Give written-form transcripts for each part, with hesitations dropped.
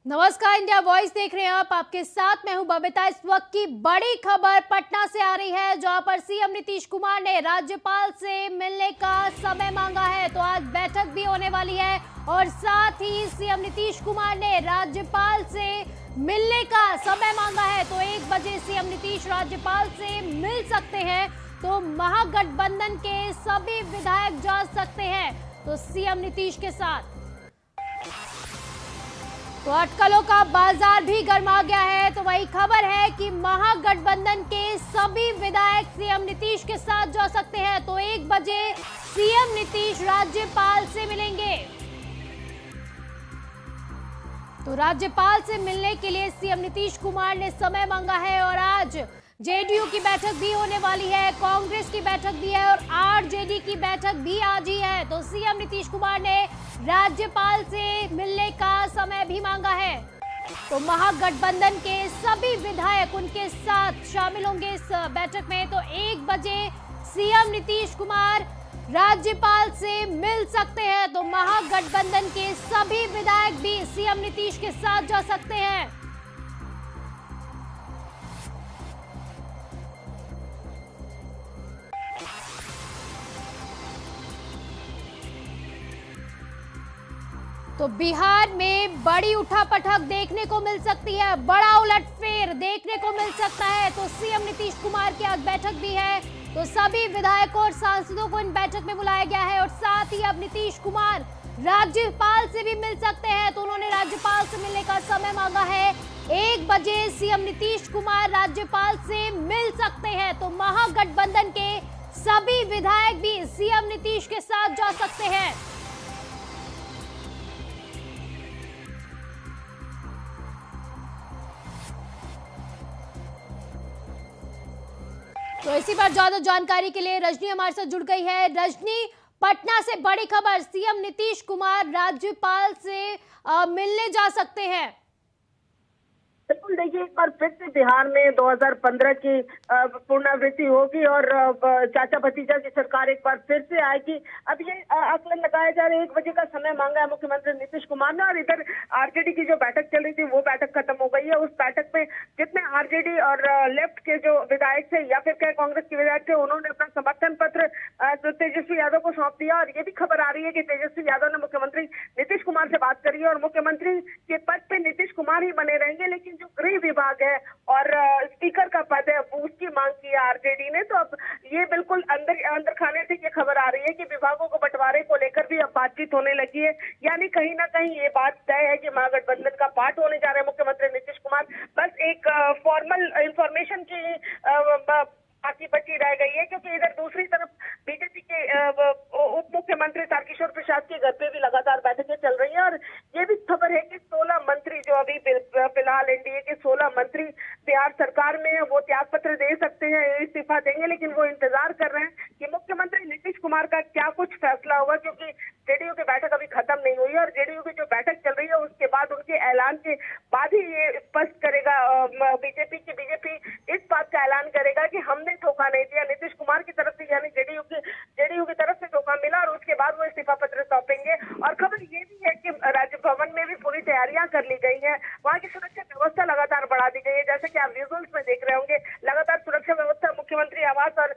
नमस्कार, India voice देख रहे हैं आप। आपके साथ मैं हूं बबीता। इस वक्त की बड़ी खबर पटना से आ रही है, जहां पर सीएम नीतीश कुमार ने राज्यपाल से मिलने का समय मांगा है। तो आज बैठक भी होने वाली है और साथ ही सीएम नीतीश कुमार ने राज्यपाल से मिलने का समय मांगा है। तो 1 बजे सीएम नीतीश राज्यपाल से मिल सकते हैं। तो महागठबंधन के सभी विधायक जा सकते हैं तो सीएम नीतीश के साथ। तो अटकलों का बाजार भी गर्मा गया है। तो वही खबर है कि महागठबंधन के सभी विधायक सीएम नीतीश के साथ जा सकते हैं। तो 1 बजे सीएम नीतीश राज्यपाल से मिलेंगे। तो राज्यपाल से मिलने के लिए सीएम नीतीश कुमार ने समय मांगा है और आज जेडीयू की बैठक भी होने वाली है, कांग्रेस की बैठक भी है और आरजेडी की बैठक भी आज ही है। तो सीएम नीतीश कुमार ने राज्यपाल से मिलने का समय भी मांगा है। तो महागठबंधन के सभी विधायक उनके साथ शामिल होंगे इस बैठक में। तो 1 बजे सीएम नीतीश कुमार राज्यपाल से मिल सकते हैं। तो महागठबंधन के सभी विधायक भी सीएम नीतीश के साथ जा सकते हैं। तो बिहार में बड़ी उठापटक देखने को मिल सकती है, बड़ा उलटफेर देखने को मिल सकता है। तो सीएम नीतीश कुमार की आज बैठक भी है। तो सभी विधायकों और सांसदों को इन बैठक में बुलाया गया है और साथ ही अब नीतीश कुमार राज्यपाल से भी मिल सकते हैं। तो उन्होंने राज्यपाल से मिलने का समय मांगा है। 1 बजे सीएम नीतीश कुमार राज्यपाल से मिल सकते हैं। तो महागठबंधन के सभी विधायक भी सीएम नीतीश के साथ जा सकते हैं। तो इसी पर ज्यादा जानकारी के लिए रजनी हमारे साथ जुड़ गई है। रजनी, पटना से बड़ी खबर, सीएम नीतीश कुमार राज्यपाल से मिलने जा सकते हैं। बिल्कुल, देखिए एक बार फिर से बिहार में 2015 की पुनरावृत्ति होगी और चाचा भतीजा की सरकार एक बार फिर से आएगी। अब ये आकलन लगाया जा रहा है, 1 बजे का समय मांगा है मुख्यमंत्री नीतीश कुमार ने। और इधर आरजेडी की जो बैठक चल रही थी वो बैठक खत्म हो गई है। उस बैठक में जितने आरजेडी और लेफ्ट के जो विधायक थे या फिर क्या कांग्रेस के विधायक थे, उन्होंने अपना समर्थन पत्र तेजस्वी यादव को सौंप दिया। और ये भी खबर आ रही है कि तेजस्वी यादव ने मुख्यमंत्री नीतीश कुमार से बात करी है और मुख्यमंत्री के पद पे नीतीश कुमार ही बने रहेंगे, लेकिन जो गृह विभाग है और स्पीकर का पद है उसकी मांग की है आरजेडी ने। तो अब ये बिल्कुल अंदर खाने से ये खबर आ रही है कि विभागों को बंटवारे को लेकर भी अब बातचीत होने लगी है। यानी कहीं ना कहीं ये बात तय है कि महागठबंधन का पार्ट होने जा रहे हैं मुख्यमंत्री नीतीश कुमार। बस एक फॉर्मल इंफॉर्मेशन की बाकी बची रह गई है, क्योंकि इधर दूसरी तरफ बीजेपी के उप मुख्यमंत्री तारकिशोर प्रसाद के घर पे भी लगातार बैठकें चल रही हैं। और ये भी खबर है कि 16 मंत्री जो अभी फिलहाल एनडीए के 16 मंत्री बिहार सरकार में है, वो त्याग पत्र दे सकते हैं, इस्तीफा देंगे, लेकिन वो इंतजार कर रहे हैं कि मुख्यमंत्री नीतीश कुमार का क्या कुछ फैसला होगा, क्योंकि जेडीयू की बैठक अभी खत्म नहीं हुई है। और जेडीयू की जो बैठक चल रही है उसके बाद उनके ऐलान के बाद ही ये स्पष्ट करेगा बीजेपी इस बात का ऐलान करेगा कि हमने धोखा नहीं दिया नीतीश कुमार की तरफ से, यानी जेडीयू की तरफ से धोखा मिला, और उसके बाद वो इस्तीफा पत्र सौंपेंगे। और खबर ये भी है कि राजभवन में भी पूरी तैयारियां कर ली गई है, वहाँ की सुरक्षा व्यवस्था लगातार बढ़ा दी गई है। जैसे कि आप विजुअल्स में देख रहे होंगे, लगातार सुरक्षा व्यवस्था मुख्यमंत्री आवास और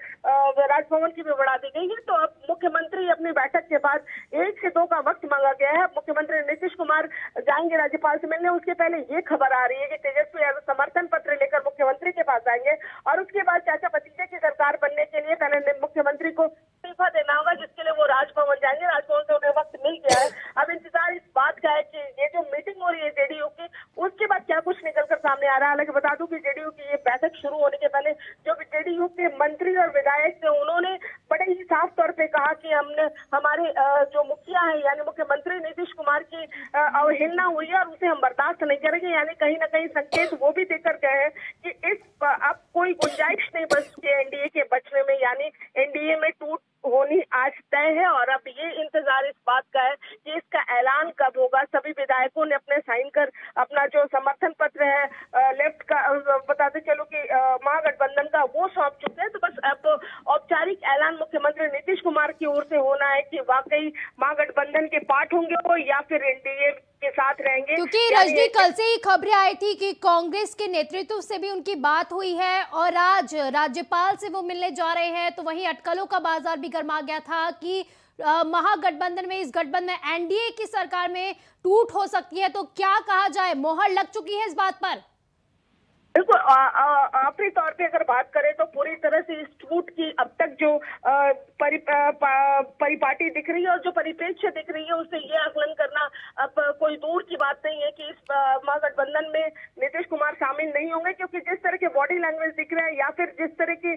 राजभवन की भी बढ़ा दी गई है। तो अब मुख्यमंत्री अपनी बैठक के बाद 1 से 2 का वक्त मांगा गया है। मुख्यमंत्री नीतीश कुमार जाएंगे राज्यपाल से मिलने। उसके पहले ये खबर आ रही है कि तेजस्वी यादव समर्थन पत्र लेकर मुख्यमंत्री के पास आएंगे और उसके बाद चाचा भतीजे की सरकार बनने के लिए पहले मुख्यमंत्री को इस्तीफा देना होगा, जिसके लिए वो राजभवन जाएंगे। राजभवन से उन्हें वक्त मिल गया है। अब इंतजार इस बात का है कि ये जो मीटिंग हो रही है जेडीयू की, उसके बाद क्या कुछ निकलकर सामने आ रहा है। हालांकि बता दूं कि जेडीयू की ये बैठक शुरू होने के पहले जो जेडीयू के मंत्री और विधायक थे, उन्होंने बड़े ही साफ तौर पे कहा कि हमने हमारे जो मुखिया है यानी मुख्यमंत्री नीतीश कुमार की अवहेलना हुई है और उसे हम बर्दाश्त नहीं करेंगे। यानी कहीं ना कहीं संकेत वो भी देकर गए हैं कि इस अब कोई गुंजाइश नहीं बचती है एनडीए के बचने में, यानी एनडीए में टूट होनी आज तय है। और अब ये इंतजार इस बात का है कि इसका ऐलान कब होगा। सभी विधायकों ने अपने साइन कर अपना जो समर्थन पत्र है लेफ्ट का, बताते चलो कि महागठबंधन का, वो सौंप चुके हैं। तो बस अब औपचारिक ऐलान मुख्यमंत्री नीतीश कुमार की ओर से होना है कि वाकई महागठबंधन के पार्ट होंगे वो या फिर एनडीए के साथ रहेंगे। क्योंकि रजनी, कल से ही खबरें आई थी कि कांग्रेस के नेतृत्व से भी उनकी बात हुई है और आज राज्यपाल से वो मिलने जा रहे हैं, तो वहीं अटकलों का बाजार भी गर्मा गया था कि महागठबंधन में, इस गठबंधन में एनडीए की सरकार में टूट हो सकती है। तो क्या कहा जाए, मोहर लग चुकी है इस बात पर? बिल्कुल, आखिरी तौर पे अगर बात करें तो पूरी तरह से इस टूट की अब तक जो परिपाटी दिख रही है और जो परिप्रेक्ष्य दिख रही है, उससे ये आकलन करना अब कोई दूर की बात नहीं है कि इस महागठबंधन में नीतीश कुमार शामिल नहीं होंगे, क्योंकि जिस तरह के बॉडी लैंग्वेज दिख रहे हैं या फिर जिस तरह की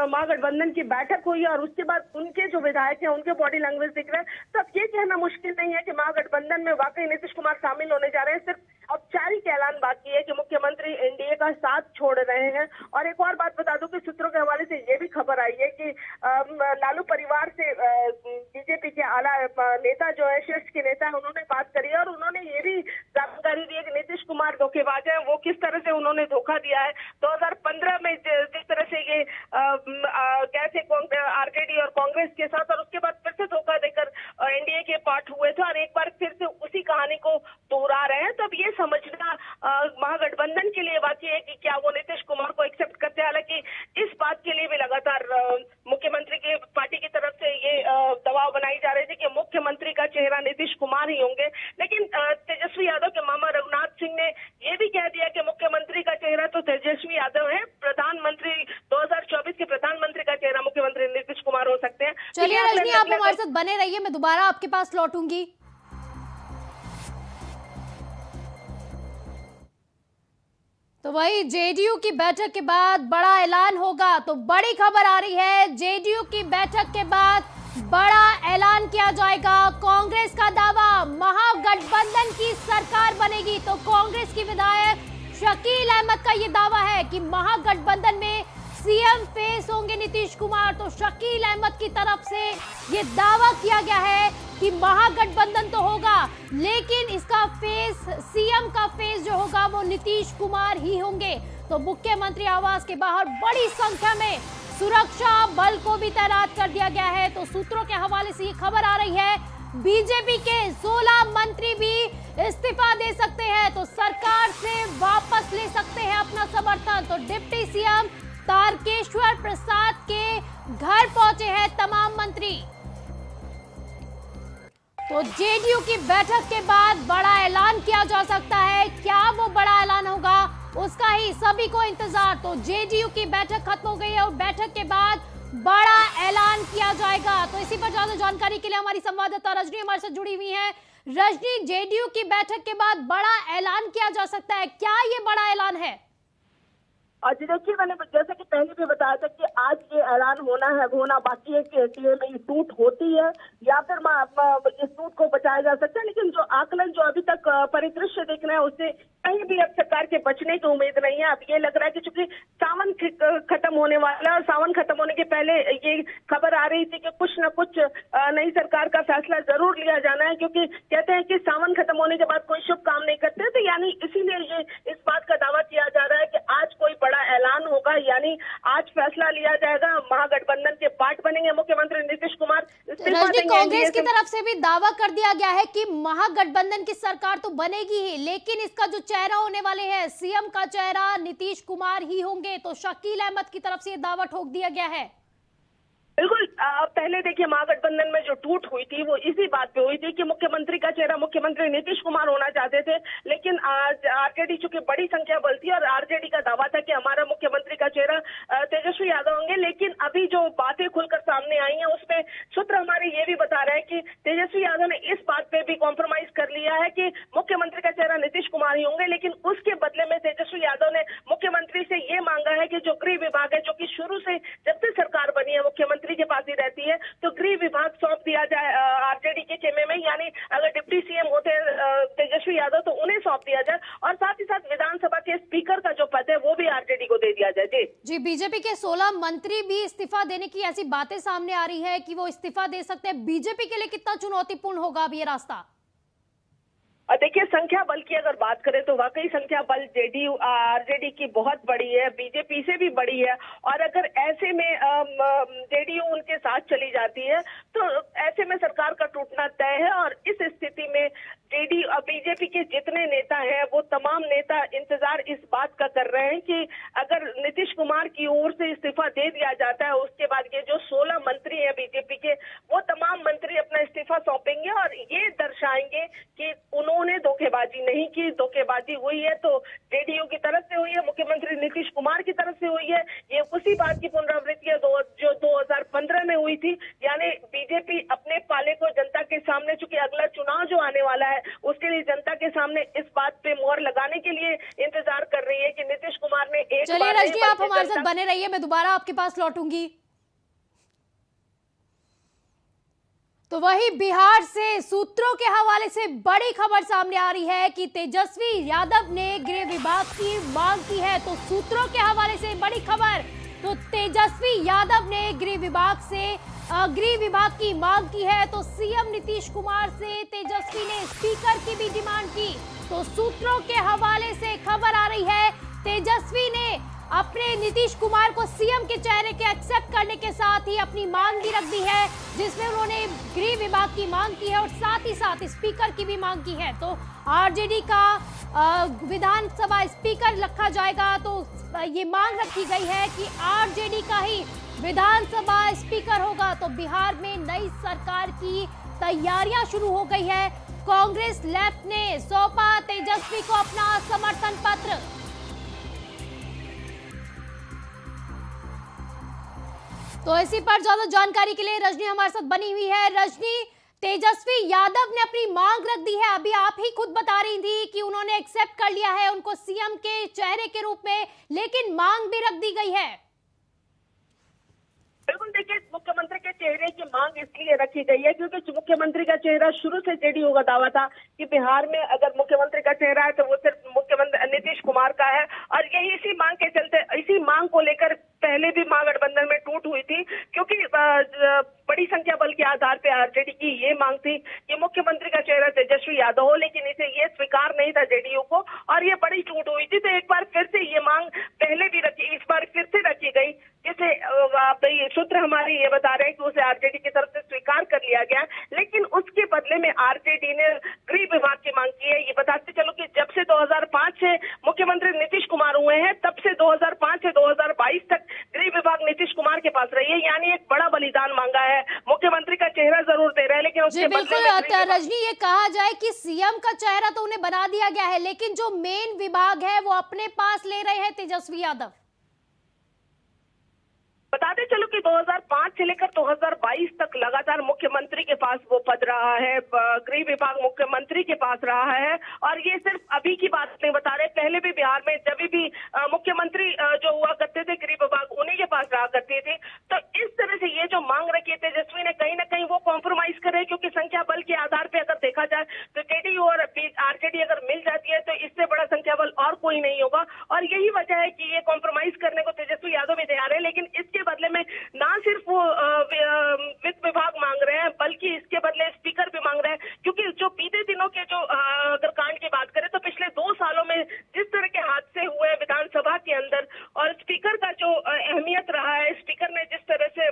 महागठबंधन की बैठक हुई और उसके बाद उनके जो विधायक हैं उनके बॉडी लैंग्वेज दिख रहे हैं, तो अब ये कहना मुश्किल नहीं है कि महागठबंधन में वाकई नीतीश कुमार शामिल होने जा रहे हैं। सिर्फ औपचारिक ऐलान बाकी है कि मुख्यमंत्री एनडीए का साथ छोड़ रहे हैं। और एक और बात बता दूं कि सूत्रों के हवाले से ये भी खबर आई है कि लालू परिवार से बीजेपी के आला नेता जो है, शीर्ष के नेता है, उन्होंने बात करी है और उन्होंने ये भी जानकारी दी है कि नीतीश कुमार धोखेबाज है। वो किस तरह से उन्होंने धोखा दिया है 2015 में, जिस तरह से ये कैसे आरजेडी और कांग्रेस के साथ, और उसके बाद फिर से धोखा देकर एनडीए के पार्ट हुए थे और एक बार फिर से उसी कहानी को दोहरा रहे हैं। तो अब ये समझना महागठबंधन के लिए बाकी है कि क्या वो नीतीश कुमार को एक्सेप्ट करते हैं। हालांकि इस बात के लिए भी लगातार मुख्यमंत्री की पार्टी की तरफ से ये दबाव बनाई जा रही थी कि मुख्यमंत्री का चेहरा नीतीश कुमार ही होंगे, लेकिन तेजस्वी यादव के मामा रघुनाथ सिंह ने ये भी कह दिया कि मुख्यमंत्री का चेहरा तो तेजस्वी यादव है, प्रधानमंत्री 2024 के प्रधानमंत्री का चेहरा मुख्यमंत्री नीतीश कुमार हो सकते हैं। चलिए रजनी, आप हमारे साथ बने रहिए, मैं दोबारा आपके पास लौटूंगी। तो वही जेडीयू की बैठक के बाद बड़ा ऐलान होगा, तो बड़ी खबर आ रही है, जेडीयू की बैठक के बाद बड़ा ऐलान किया जाएगा। कांग्रेस का दावा, महागठबंधन की सरकार बनेगी। तो कांग्रेस की विधायक शकील अहमद का ये दावा है कि महागठबंधन में सीएम फेस होंगे नीतीश कुमार। तो शकील अहमद की तरफ से ये दावा किया गया है कि महागठबंधन तो होगा, लेकिन इसका फेस, सीएम का फेस जो होगा वो नीतीश कुमार ही होंगे। तो मुख्यमंत्री आवास के बाहर बड़ी संख्या में सुरक्षा बल को भी तैनात कर दिया गया है। तो सूत्रों के हवाले से ये खबर आ रही है, बीजेपी के 16 मंत्री भी इस्तीफा दे सकते हैं, तो सरकार से वापस ले सकते हैं अपना समर्थन। तो डिप्टी सीएम तारकेश्वर प्रसाद के घर पहुंचे हैं तमाम मंत्री। तो जेडीयू की बैठक के बाद बड़ा ऐलान किया जा सकता है, क्या वो बड़ा ऐलान होगा उसका ही सभी को इंतजार। तो जेडीयू की बैठक खत्म हो गई है और बैठक के बाद बड़ा ऐलान किया जाएगा। तो इसी पर ज्यादा जानकारी के लिए हमारी संवाददाता रजनी हमारे साथ जुड़ी हुई है। रजनी, जेडीयू की बैठक के बाद बड़ा ऐलान किया जा सकता है, क्या ये बड़ा ऐलान है? जी देखिए, मैंने जैसे कि पहले भी बताया था कि आज ये ऐलान होना बाकी है कि एनडीए में ये टूट होती है या फिर इस टूट को बचाया जा सकता है। लेकिन जो आकलन जो अभी तक परिदृश्य दिख रहा है उससे कहीं भी अब सरकार के बचने की उम्मीद नहीं है। अब ये लग रहा है कि चूंकि सावन खत्म होने वाला है और सावन खत्म होने के पहले ये खबर आ रही थी कि कुछ न कुछ नई सरकार का फैसला जरूर लिया जाना है, क्योंकि कहते हैं कि सावन खत्म होने के बाद कोई शुभ काम नहीं करते। तो यानी इसीलिए ये इस बात का दावा किया जा रहा है कि आज कोई बड़ा ऐलान होगा, यानी आज फैसला लिया जाएगा, महागठबंधन के पार्ट बनेंगे मुख्यमंत्री नीतीश कुमार। कांग्रेस की तरफ से भी दावा कर दिया गया है कि महागठबंधन की सरकार तो बनेगी ही, लेकिन इसका जो चेहरा होने वाले हैं, सीएम का चेहरा नीतीश कुमार ही होंगे। तो शकील अहमद की तरफ से ये दावा ठोक दिया गया है। बिल्कुल, पहले देखिए माहगठबंधन में जो टूट हुई थी वो इसी बात पे हुई थी कि मुख्यमंत्री का चेहरा मुख्यमंत्री नीतीश कुमार होना चाहते थे, लेकिन आज आरजेडी चूंकि बड़ी संख्या बल थी और आरजेडी का दावा था कि हमारा मुख्यमंत्री का चेहरा तेजस्वी यादव होंगे। लेकिन अभी जो बातें खुलकर सामने आई हैं उसमें सूत्र हमारे ये भी बता रहे हैं कि तेजस्वी यादव ने इस बात पे भी कॉम्प्रोमाइज कर लिया है कि मुख्यमंत्री का चेहरा नीतीश कुमार ही होंगे, लेकिन उसके बदले में तेजस्वी यादव ने मुख्यमंत्री से ये मांगा है कि जो गृह विभाग है, जो कि शुरू से जब से सरकार बनी है मुख्यमंत्री के पास ही रहती है, तो गृह विभाग सौंप दिया जाए आरजेडी के खेमे में। यानी अगर डिप्टी सीएम होते तेजस्वी यादव तो उन्हें सौंप दिया जाए और साथ ही साथ विधानसभा के स्पीकर का जो पद है वो भी आरजेडी को दे दिया जाए। जी, बीजेपी के 16 मंत्री भी इस्तीफा देने की ऐसी बातें सामने आ रही है कि वो इस्तीफा दे सकते हैं। बीजेपी के लिए कितना चुनौतीपूर्ण होगा अब ये रास्ता? देखिए, संख्या बल की अगर बात करें तो वाकई संख्या बल जेडीयू आरजेडी की बहुत बड़ी है, बीजेपी से भी बड़ी है। और अगर ऐसे में जेडीयू उनके साथ चली जाती है तो ऐसे में सरकार का टूटना तय है। और इस स्थिति में जेडीयू और बीजेपी के जितने नेता हैं वो तमाम नेता इंतजार इस बात का कर रहे हैं कि अगर नीतीश कुमार की ओर से इस्तीफा दे दिया जाता है, उसके बाद ये जो 16 मंत्री हैं बीजेपी के, वो तमाम मंत्री अपना इस्तीफा सौंपेंगे और ये दर्शाएंगे कि उन्होंने धोखेबाजी नहीं की। धोखेबाजी हुई है तो जेडीयू की तरफ से हुई है, मुख्यमंत्री नीतीश कुमार की तरफ से हुई है। ये उसी बात की पुनरावृत्ति है जो 2015 में हुई थी। यानी बीजेपी अपने पाले को जनता के सामने, चूंकि अगला चुनाव जो आने वाला है उसके लिए जनता के सामने इस बात पे मोहर लगाने के लिए इंतजार कर रही है कि नीतीश कुमार ने एक चलिए रजनी, आप हमारे साथ बने रहिए, मैं दोबारा आपके पास लौटूंगी। तो वही बिहार से सूत्रों के हवाले से बड़ी खबर सामने आ रही है कि तेजस्वी यादव ने गृह विभाग की मांग की है। तो सूत्रों के हवाले से बड़ी खबर, तो तेजस्वी यादव ने गृह विभाग की मांग की है। तो सीएम नीतीश कुमार से तेजस्वी ने स्पीकर की भी डिमांड की। तो सूत्रों के हवाले से खबर आ रही है, तेजस्वी ने अपने नीतीश कुमार को सीएम के चेहरे के एक्सेप्ट करने के साथ ही अपनी मांग भी रख दी है, जिसमें उन्होंने गृह विभाग की मांग की है और साथ ही साथ स्पीकर की भी मांग की है। तो आरजेडी का विधानसभा स्पीकर रखा जाएगा। तो ये मांग रखी गई है कि आरजेडी का ही विधानसभा स्पीकर होगा। तो बिहार में नई सरकार की तैयारियां शुरू हो गई है। कांग्रेस लेफ्ट ने सौंपा तेजस्वी को अपना समर्थन पत्र। तो इसी पर ज्यादा जानकारी के लिए रजनी हमारे साथ बनी हुई है। रजनी, तेजस्वी यादव ने अपनी मांग रख दी है, अभी आप ही खुद बता रही थी कि उन्होंने एक्सेप्ट कर लिया है उनको सीएम के चेहरे के रूप में, लेकिन मांग भी रख दी गई है। बिल्कुल, देखिए, मुख्यमंत्री के चेहरे की मांग इसलिए रखी गई है क्योंकि मुख्यमंत्री का चेहरा शुरू से जेडीयू का दावा था कि बिहार में अगर मुख्यमंत्री का चेहरा है तो वो सिर्फ मुख्यमंत्री नीतीश कुमार का है। और यही इसी मांग के चलते, इसी मांग को लेकर पहले भी महागठबंधन में टूट हुई थी, क्योंकि बड़ी संख्या बल के आधार पर आरजेडी की ये मांग थी कि मुख्यमंत्री का चेहरा तेजस्वी यादव हो, लेकिन इसे ये स्वीकार नहीं था जेडीयू को और ये बड़ी टूट हुई थी। तो एक बार फिर से ये मांग पहले भी रखी, इस बार फिर से रखी गई, जिसे सूत्र हमारे ये बता रहे हैं कि उसे आरजेडी की तरफ से स्वीकार कर लिया गया। लेकिन उसके बदले में आरजेडी ने गृह विभाग की मांग की है। ये बताते चलो कि जब से 2005 से मुख्यमंत्री नीतीश कुमार हुए हैं, तब से 2005 से 2022 तक गृह विभाग नीतीश कुमार के पास रही है। यानी एक बड़ा बलिदान मांगा है। मुख्यमंत्री का चेहरा जरूर दे रहे हैं, लेकिन उसके बिल्कुल रजनी, ये कहा जाए कि सीएम का चेहरा तो उन्हें बना दिया गया है, लेकिन जो मेन विभाग है वो अपने पास ले रहे हैं तेजस्वी यादव। बताते चलो कि 2005 से लेकर 2022 तक लगातार मुख्यमंत्री के पास वो पद रहा है, गृह विभाग मुख्यमंत्री के पास रहा है। और ये सिर्फ अभी की बात नहीं बता रहे, पहले भी बिहार में जब भी मुख्यमंत्री जो हुआ करते थे गृह विभाग उन्हीं के पास रहा करते थे। तो इस तरह से ये जो मांग रखी तेजस्वी ने, कहीं ना कहीं वो कॉम्प्रोमाइज करे, क्योंकि संख्या बल के आधार पर अगर देखा जाए तो जेडीयू और आरजेडी अगर मिल जाती है तो इससे बड़ा संख्या बल और कोई नहीं होगा। और यही वजह है कि ये कॉम्प्रोमाइज करने को तेजस्वी यादव भी तैयार है। लेकिन इसके बदले में ना सिर्फ वो वित्त विभाग मांग रहे हैं, बल्कि इसके बदले स्पीकर भी मांग रहे हैं। क्योंकि जो बीते दिनों के जो अगर कांड की बात करें तो पिछले 2 सालों में जिस तरह के हादसे हुए विधानसभा के अंदर और स्पीकर का जो अहमियत रहा है, स्पीकर ने जिस तरह से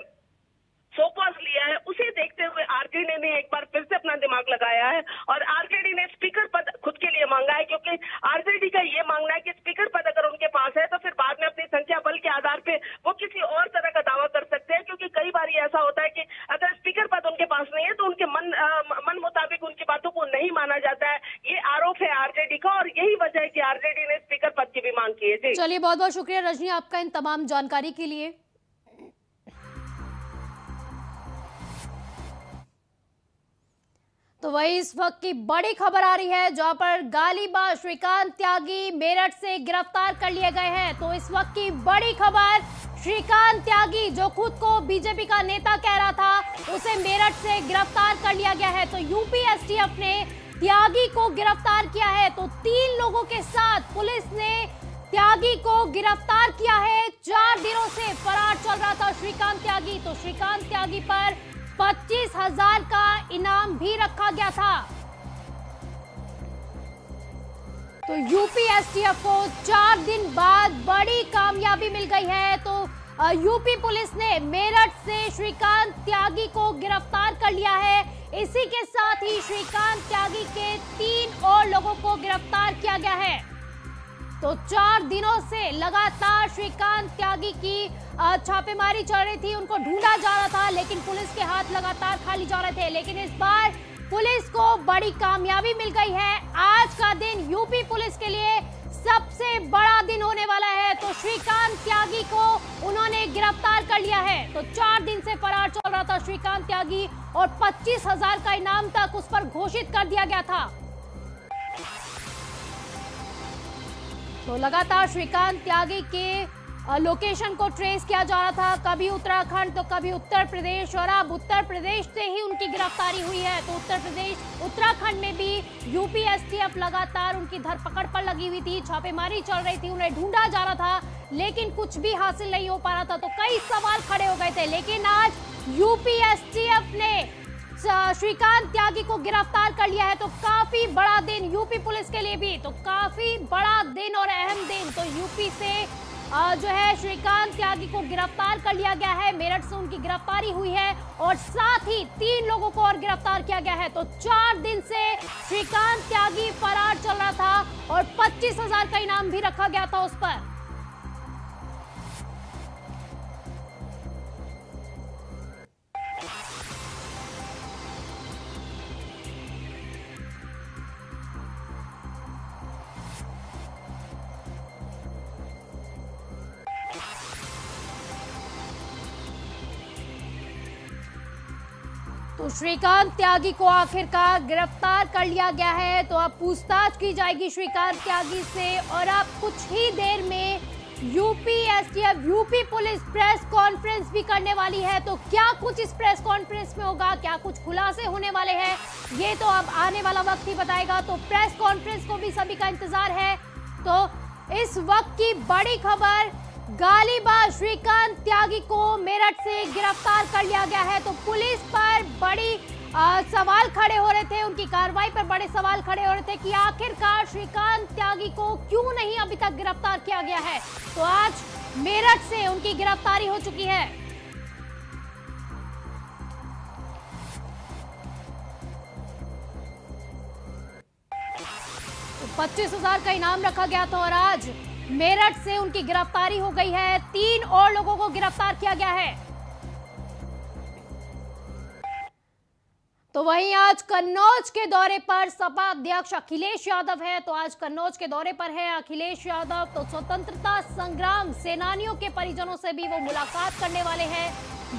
सोपॉज लिया है, उसे देखते हुए आरजेडी ने एक बार फिर से अपना दिमाग लगाया है और आरजेडी ने स्पीकर पद खुद के लिए मांगा है। क्योंकि आरजेडी का ये मांगना है कि स्पीकर पद अगर उनके पास है तो फिर बाद में अपनी संख्या बल के आधार पे वो किसी और तरह का दावा कर सकते हैं। क्योंकि कई बार ऐसा होता है कि अगर स्पीकर पद उनके पास नहीं है तो उनके मन मुताबिक उनकी बातों को नहीं माना जाता है। ये आरोप है आरजेडी का और यही वजह है कि आरजेडी ने स्पीकर पद की भी मांग की है। चलिए, बहुत बहुत शुक्रिया रजनी आपका इन तमाम जानकारी के लिए। तो वही इस वक्त की बड़ी खबर आ रही है, जहां पर गालीबाज श्रीकांत त्यागी मेरठ से गिरफ्तार कर लिए गए हैं। तो इस वक्त की बड़ी खबर, श्रीकांत त्यागी जो खुद को बीजेपी का नेता कह रहा था, उसे मेरठ से गिरफ्तार कर लिया गया है। तो यूपी एसटीएफ ने त्यागी को गिरफ्तार किया है। तो 3 लोगों के साथ पुलिस ने त्यागी को गिरफ्तार किया है। 4 दिनों से फरार चल रहा था श्रीकांत त्यागी। तो श्रीकांत त्यागी पर 25,000 का इनाम भी रखा गया था। तो यूपी एसटीएफ को 4 दिन बाद बड़ी कामयाबी मिल गई है। तो यूपी पुलिस ने मेरठ से श्रीकांत त्यागी को गिरफ्तार कर लिया है। इसी के साथ ही श्रीकांत त्यागी के 3 और लोगों को गिरफ्तार किया गया है। तो 4 दिनों से लगातार श्रीकांत त्यागी की छापेमारी चल रही थी, उनको ढूंढा जा रहा था, लेकिन पुलिस के हाथ लगातार खाली जा रहे थे। लेकिन इस बार पुलिस को बड़ी कामयाबी मिल गई है। आज का दिन यूपी पुलिस के लिए सबसे बड़ा दिन होने वाला है। तो श्रीकांत त्यागी को उन्होंने गिरफ्तार कर लिया है। तो 4 दिन से फरार चल रहा था श्रीकांत त्यागी और 25,000 का इनाम तक उस पर घोषित कर दिया गया था। तो लगातार श्रीकांत त्यागी के लोकेशन को ट्रेस किया जा रहा था, कभी उत्तराखंड तो कभी उत्तर प्रदेश, और अब उत्तर प्रदेश से ही उनकी गिरफ्तारी हुई है। तो उत्तराखंड में भी यूपी एसटीएफ लगातार उनकी धरपकड़ पर लगी हुई थी, छापेमारी चल रही थी, उन्हें ढूंढा जा रहा था, लेकिन कुछ भी हासिल नहीं हो पा रहा था। तो कई सवाल खड़े हो गए थे, लेकिन आज यूपी एसटीएफ ने श्रीकांत त्यागी को गिरफ्तार कर लिया है। तो काफी बड़ा दिन यूपी पुलिस के लिए भी, तो काफी बड़ा दिन और अहम दिन। तो यूपी से जो है श्रीकांत त्यागी को गिरफ्तार कर लिया गया है। मेरठ से उनकी गिरफ्तारी हुई है और साथ ही 3 लोगों को और गिरफ्तार किया गया है। तो 4 दिन से श्रीकांत त्यागी फरार चल रहा था और 25,000 का इनाम भी रखा गया था उस पर। तो श्रीकांत त्यागी को आखिरकार गिरफ्तार कर लिया गया है। तो अब पूछताछ की जाएगी श्रीकांत त्यागी से और अब कुछ ही देर में UP STF, UP police press conference भी करने वाली है। तो क्या कुछ इस प्रेस कॉन्फ्रेंस में होगा, क्या कुछ खुलासे होने वाले हैं, ये तो अब आने वाला वक्त ही बताएगा। तो प्रेस कॉन्फ्रेंस को भी सभी का इंतजार है। तो इस वक्त की बड़ी खबर, गालीबाज श्रीकांत त्यागी को मेरठ से गिरफ्तार कर लिया गया है। तो पुलिस पर बड़ी सवाल खड़े हो रहे थे, उनकी कार्रवाई पर बड़े सवाल खड़े हो रहे थे कि आखिरकार श्रीकांत त्यागी को क्यों नहीं अभी तक गिरफ्तार किया गया है। तो आज मेरठ से उनकी गिरफ्तारी हो चुकी है। तो 25,000 का इनाम रखा गया था और आज मेरठ से उनकी गिरफ्तारी हो गई है। 3 और लोगों को गिरफ्तार किया गया है। तो वहीं आज कन्नौज के दौरे पर सपा अध्यक्ष अखिलेश यादव है। तो आज कन्नौज के दौरे पर है अखिलेश यादव। तो स्वतंत्रता संग्राम सेनानियों के परिजनों से भी वो मुलाकात करने वाले हैं।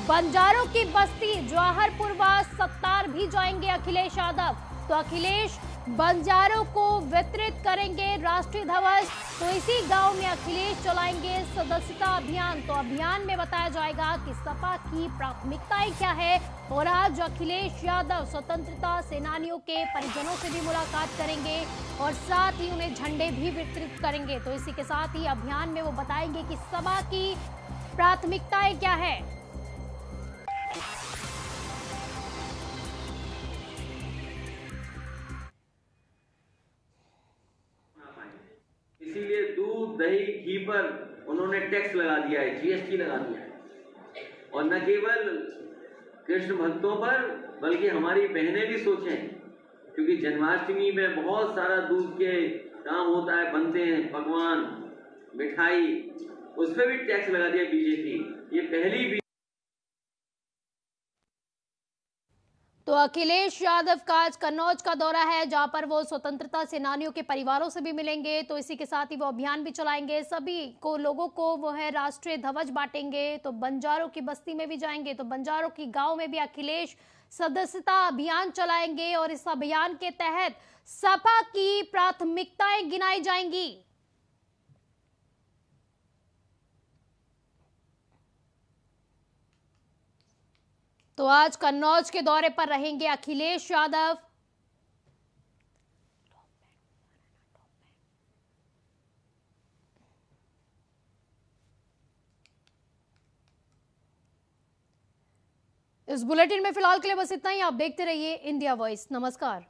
बंजारों की बस्ती जवाहरपुरवा सत्तार भी जाएंगे अखिलेश यादव। तो अखिलेश बंजारों को वितरित करेंगे राष्ट्रीय ध्वज। तो इसी गांव में अखिलेश चलाएंगे सदस्यता अभियान। तो अभियान में बताया जाएगा कि सपा की प्राथमिकताएं क्या है। और आज अखिलेश यादव स्वतंत्रता सेनानियों के परिजनों से भी मुलाकात करेंगे और साथ ही उन्हें झंडे भी वितरित करेंगे। तो इसी के साथ ही अभियान में वो बताएंगे कि सपा की प्राथमिकताएं क्या है। इसीलिए दूध, दही, घी पर उन्होंने टैक्स लगा दिया है, जीएसटी लगा दिया है। और न केवल कृष्ण भक्तों पर बल्कि हमारी बहनें भी सोचें, क्योंकि जन्माष्टमी में बहुत सारा दूध के काम होता है, बनते हैं पकवान, मिठाई, उस पर भी टैक्स लगा दिया बीजेपी। ये पहली भी। तो अखिलेश यादव का आज कन्नौज का दौरा है, जहां पर वो स्वतंत्रता सेनानियों के परिवारों से भी मिलेंगे। तो इसी के साथ ही वो अभियान भी चलाएंगे, सभी को लोगों को वो है राष्ट्रीय ध्वज बांटेंगे। तो बंजारों की बस्ती में भी जाएंगे, तो बंजारों की गांव में भी अखिलेश सदस्यता अभियान चलाएंगे और इस अभियान के तहत सपा की प्राथमिकताएं गिनाई जाएंगी। तो आज कन्नौज के दौरे पर रहेंगे अखिलेश यादव। इस बुलेटिन में फिलहाल के लिए बस इतना ही। आप देखते रहिए इंडिया वॉइस। नमस्कार।